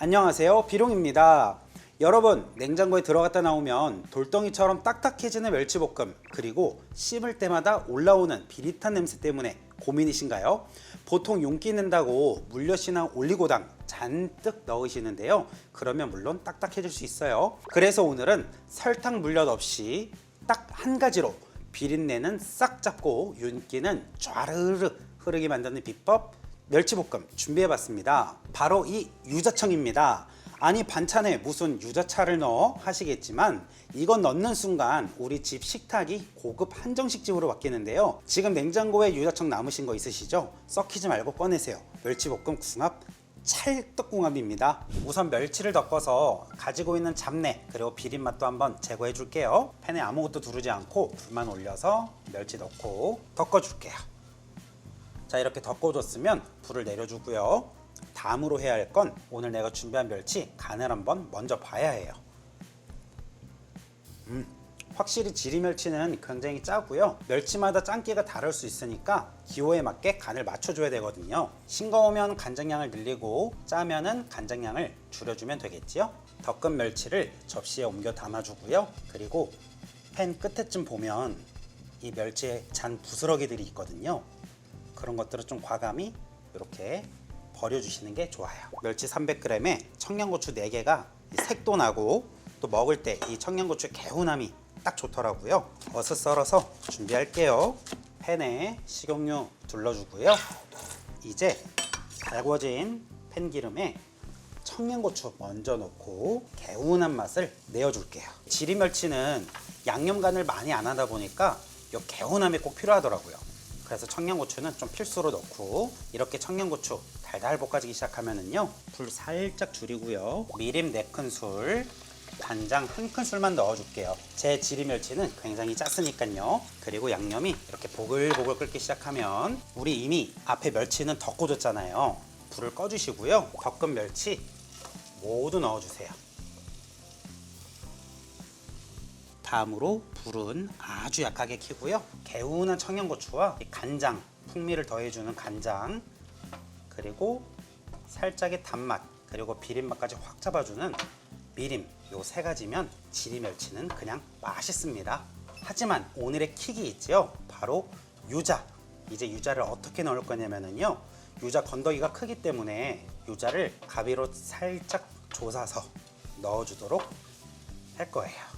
안녕하세요, 비룡입니다. 여러분, 냉장고에 들어갔다 나오면 돌덩이처럼 딱딱해지는 멸치볶음, 그리고 씹을 때마다 올라오는 비릿한 냄새 때문에 고민이신가요? 보통 윤기 낸다고 물엿이나 올리고당 잔뜩 넣으시는데요, 그러면 물론 딱딱해질 수 있어요. 그래서 오늘은 설탕 물엿 없이 딱 한 가지로 비린내는 싹 잡고 윤기는 쫘르르 흐르게 만드는 비법 멸치볶음 준비해봤습니다. 바로 이 유자청입니다. 아니, 반찬에 무슨 유자차를 넣어 하시겠지만 이건 넣는 순간 우리 집 식탁이 고급 한정식집으로 바뀌는데요. 지금 냉장고에 유자청 남으신 거 있으시죠? 썩히지 말고 꺼내세요. 멸치볶음 궁합 찰떡궁합입니다. 우선 멸치를 덮어서 가지고 있는 잡내 그리고 비린맛도 한번 제거해 줄게요. 팬에 아무것도 두르지 않고 불만 올려서 멸치 넣고 덮어 줄게요. 자, 이렇게 덮어줬으면 불을 내려주고요. 다음으로 해야 할 건 오늘 내가 준비한 멸치 간을 한번 먼저 봐야 해요. 확실히 지리멸치는 굉장히 짜고요. 멸치마다 짠기가 다를 수 있으니까 기호에 맞게 간을 맞춰줘야 되거든요. 싱거우면 간장량을 늘리고 짜면은 간장량을 줄여주면 되겠지요. 덮은 멸치를 접시에 옮겨 담아주고요. 그리고 팬 끝에쯤 보면 이 멸치에 잔 부스러기들이 있거든요. 그런 것들을 좀 과감히 이렇게 버려주시는 게 좋아요. 멸치 300g에 청양고추 4개가 색도 나고 또 먹을 때 이 청양고추의 개운함이 딱 좋더라고요. 어슷 썰어서 준비할게요. 팬에 식용유 둘러주고요. 이제 달궈진 팬기름에 청양고추 먼저 넣고 개운한 맛을 내어줄게요. 지리멸치는 양념 간을 많이 안 하다 보니까 이 개운함이 꼭 필요하더라고요. 그래서 청양고추는 좀 필수로 넣고, 이렇게 청양고추 달달 볶아지기 시작하면은요, 불 살짝 줄이고요. 미림 4큰술, 간장 1큰술만 넣어줄게요. 제 지리멸치는 굉장히 짰으니까요. 그리고 양념이 이렇게 보글보글 끓기 시작하면 우리 이미 앞에 멸치는 덮어줬잖아요. 불을 꺼주시고요. 덮은 멸치 모두 넣어주세요. 다음으로 불은 아주 약하게 켜고요. 개운한 청양고추와 간장, 풍미를 더해주는 간장, 그리고 살짝의 단맛, 그리고 비린맛까지 확 잡아주는 미림, 요 3가지면 지리멸치는 그냥 맛있습니다. 하지만 오늘의 킥이 있죠. 바로 유자. 이제 유자를 어떻게 넣을 거냐면요, 유자 건더기가 크기 때문에 유자를 가위로 살짝 조사서 넣어주도록 할 거예요.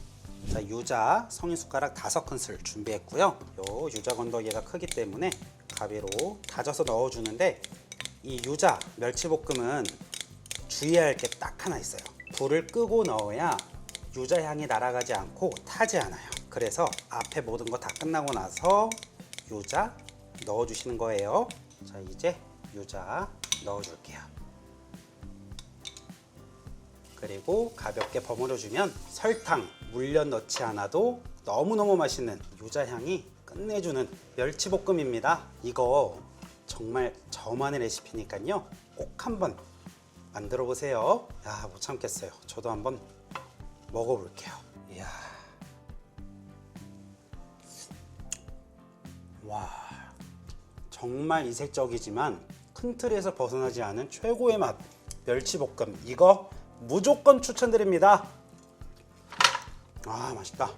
자, 유자 성인숟가락 5큰술 준비했고요. 요 유자 건더기가 크기 때문에 가위로 다져서 넣어주는데, 이 유자 멸치볶음은 주의할 게 딱 하나 있어요. 불을 끄고 넣어야 유자 향이 날아가지 않고 타지 않아요. 그래서 앞에 모든 거 다 끝나고 나서 유자 넣어주시는 거예요. 자, 이제 유자 넣어줄게요. 그리고 가볍게 버무려주면 설탕, 물엿 넣지 않아도 너무너무 맛있는 유자향이 끝내주는 멸치볶음입니다. 이거 정말 저만의 레시피니까요, 꼭 한번 만들어 보세요. 야, 못 참겠어요. 저도 한번 먹어볼게요. 이야. 와, 정말 이색적이지만 큰 틀에서 벗어나지 않은 최고의 맛 멸치볶음, 이거 무조건 추천드립니다. 아, 맛있다.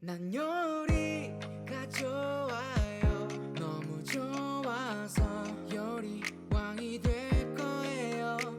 난 요리가 좋아.